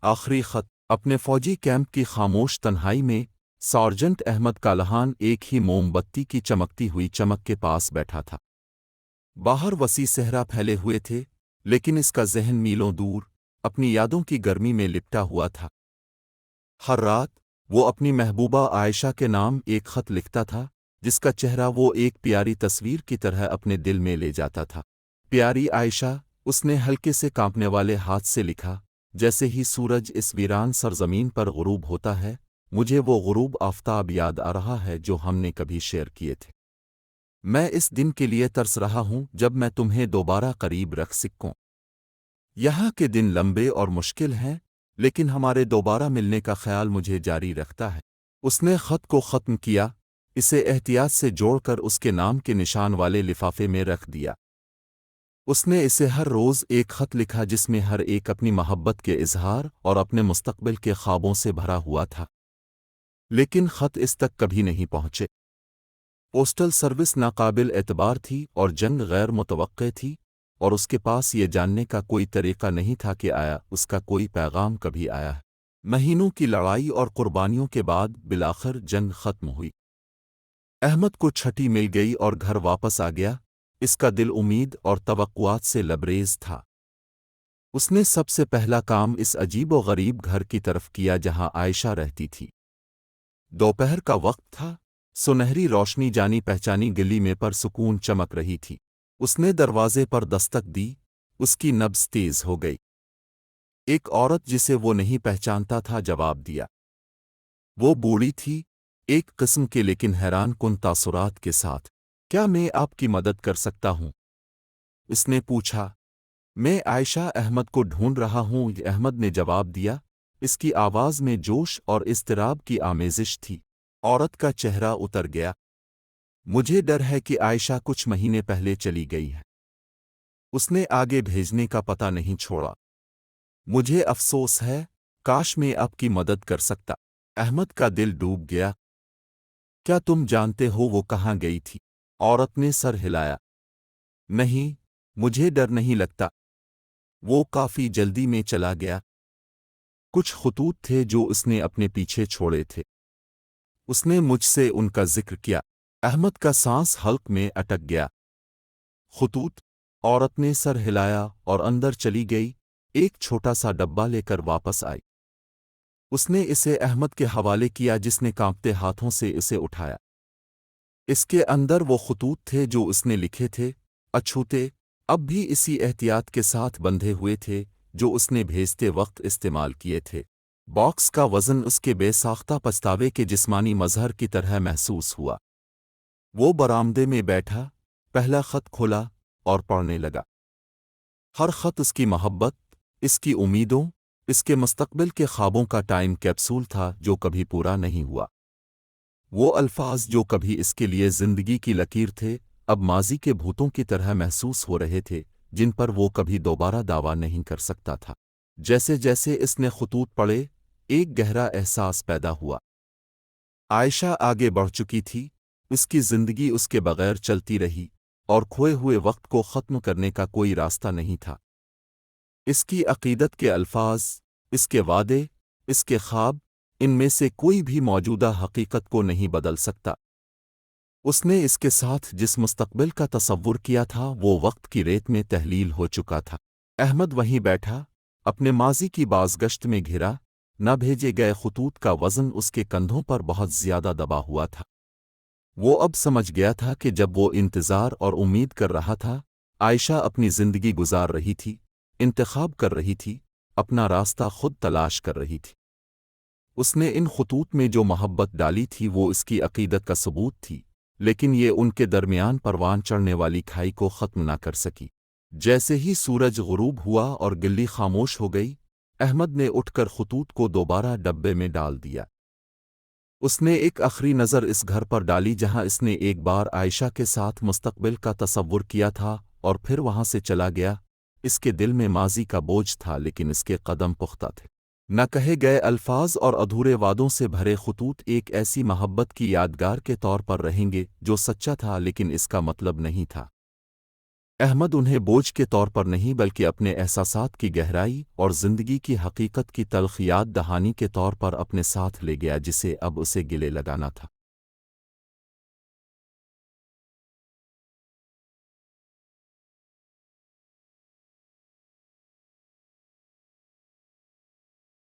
آخری خط اپنے فوجی کیمپ کی خاموش تنہائی میں سارجنٹ احمد کالہان ایک ہی موم بتی کی چمکتی ہوئی چمک کے پاس بیٹھا تھا۔ باہر وسیع صحرا پھیلے ہوئے تھے، لیکن اس کا ذہن میلوں دور اپنی یادوں کی گرمی میں لپٹا ہوا تھا۔ ہر رات وہ اپنی محبوبہ عائشہ کے نام ایک خط لکھتا تھا، جس کا چہرہ وہ ایک پیاری تصویر کی طرح اپنے دل میں لے جاتا تھا۔ پیاری عائشہ، اس نے ہلکے سے کانپنے والے ہاتھ سے لکھا، جیسے ہی سورج اس ویران سرزمین پر غروب ہوتا ہے، مجھے وہ غروب آفتاب یاد آ رہا ہے جو ہم نے کبھی شیئر کیے تھے۔ میں اس دن کے لیے ترس رہا ہوں جب میں تمہیں دوبارہ قریب رکھ سکوں۔ یہاں کے دن لمبے اور مشکل ہیں، لیکن ہمارے دوبارہ ملنے کا خیال مجھے جاری رکھتا ہے۔ اس نے خط کو ختم کیا، اسے احتیاط سے جوڑ کر اس کے نام کے نشان والے لفافے میں رکھ دیا۔ اس نے اسے ہر روز ایک خط لکھا جس میں ہر ایک اپنی محبت کے اظہار اور اپنے مستقبل کے خوابوں سے بھرا ہوا تھا، لیکن خط اس تک کبھی نہیں پہنچے۔ پوسٹل سروس ناقابل اعتبار تھی اور جنگ غیر متوقع تھی، اور اس کے پاس یہ جاننے کا کوئی طریقہ نہیں تھا کہ آیا اس کا کوئی پیغام کبھی آیا ہے۔ مہینوں کی لڑائی اور قربانیوں کے بعد بالآخر جنگ ختم ہوئی۔ احمد کو چھٹی مل گئی اور گھر واپس آ گیا۔ اس کا دل امید اور توقعات سے لبریز تھا۔ اس نے سب سے پہلا کام اس عجیب و غریب گھر کی طرف کیا جہاں عائشہ رہتی تھی۔ دوپہر کا وقت تھا، سنہری روشنی جانی پہچانی گلی میں پر سکون چمک رہی تھی۔ اس نے دروازے پر دستک دی، اس کی نبض تیز ہو گئی۔ ایک عورت جسے وہ نہیں پہچانتا تھا جواب دیا۔ وہ بوڑھی تھی، ایک قسم کے لیکن حیران کن تاثرات کے ساتھ۔ کیا میں آپ کی مدد کر سکتا ہوں؟ اس نے پوچھا۔ میں عائشہ احمد کو ڈھونڈ رہا ہوں، احمد نے جواب دیا۔ اس کی آواز میں جوش اور اضطراب کی آمیزش تھی۔ عورت کا چہرہ اتر گیا۔ مجھے ڈر ہے کہ عائشہ کچھ مہینے پہلے چلی گئی ہے۔ اس نے آگے بھیجنے کا پتہ نہیں چھوڑا۔ مجھے افسوس ہے، کاش میں آپ کی مدد کر سکتا۔ احمد کا دل ڈوب گیا۔ کیا تم جانتے ہو وہ کہاں گئی تھی؟ عورت نے سر ہلایا۔ نہیں، مجھے ڈر نہیں لگتا۔ وہ کافی جلدی میں چلا گیا۔ کچھ خطوط تھے جو اس نے اپنے پیچھے چھوڑے تھے۔ اس نے مجھ سے ان کا ذکر کیا۔ احمد کا سانس حلق میں اٹک گیا۔ خطوط؟ عورت نے سر ہلایا اور اندر چلی گئی، ایک چھوٹا سا ڈبہ لے کر واپس آئی۔ اس نے اسے احمد کے حوالے کیا جس نے کانپتے ہاتھوں سے اسے اٹھایا۔ اس کے اندر وہ خطوط تھے جو اس نے لکھے تھے، اچھوتے، اب بھی اسی احتیاط کے ساتھ بندھے ہوئے تھے جو اس نے بھیجتے وقت استعمال کیے تھے۔ باکس کا وزن اس کے بے ساختہ پچھتاوے کے جسمانی مظہر کی طرح محسوس ہوا۔ وہ برآمدے میں بیٹھا، پہلا خط کھولا اور پڑھنے لگا۔ ہر خط اس کی محبت، اس کی امیدوں، اس کے مستقبل کے خوابوں کا ٹائم کیپسول تھا جو کبھی پورا نہیں ہوا۔ وہ الفاظ جو کبھی اس کے لیے زندگی کی لکیر تھے، اب ماضی کے بھوتوں کی طرح محسوس ہو رہے تھے جن پر وہ کبھی دوبارہ دعویٰ نہیں کر سکتا تھا۔ جیسے جیسے اس نے خطوط پڑھے، ایک گہرا احساس پیدا ہوا۔ عائشہ آگے بڑھ چکی تھی، اس کی زندگی اس کے بغیر چلتی رہی، اور کھوئے ہوئے وقت کو ختم کرنے کا کوئی راستہ نہیں تھا۔ اس کی عقیدت کے الفاظ، اس کے وعدے، اس کے خواب، ان میں سے کوئی بھی موجودہ حقیقت کو نہیں بدل سکتا۔ اس نے اس کے ساتھ جس مستقبل کا تصور کیا تھا وہ وقت کی ریت میں تحلیل ہو چکا تھا۔ احمد وہیں بیٹھا، اپنے ماضی کی بازگشت میں گھرا، نہ بھیجے گئے خطوط کا وزن اس کے کندھوں پر بہت زیادہ دبا ہوا تھا۔ وہ اب سمجھ گیا تھا کہ جب وہ انتظار اور امید کر رہا تھا، عائشہ اپنی زندگی گزار رہی تھی، انتخاب کر رہی تھی، اپنا راستہ خود تلاش کر رہی تھی۔ اس نے ان خطوط میں جو محبت ڈالی تھی وہ اس کی عقیدت کا ثبوت تھی، لیکن یہ ان کے درمیان پروان چڑھنے والی کھائی کو ختم نہ کر سکی۔ جیسے ہی سورج غروب ہوا اور گلی خاموش ہو گئی، احمد نے اٹھ کر خطوط کو دوبارہ ڈبے میں ڈال دیا۔ اس نے ایک آخری نظر اس گھر پر ڈالی جہاں اس نے ایک بار عائشہ کے ساتھ مستقبل کا تصور کیا تھا، اور پھر وہاں سے چلا گیا۔ اس کے دل میں ماضی کا بوجھ تھا لیکن اس کے قدم پختہ تھے۔ نہ کہے گئے الفاظ اور ادھورے وعدوں سے بھرے خطوط ایک ایسی محبت کی یادگار کے طور پر رہیں گے جو سچا تھا لیکن اس کا مطلب نہیں تھا۔ احمد انہیں بوجھ کے طور پر نہیں بلکہ اپنے احساسات کی گہرائی اور زندگی کی حقیقت کی تلخ یاد دہانی کے طور پر اپنے ساتھ لے گیا جسے اب اسے گلے لگانا تھا۔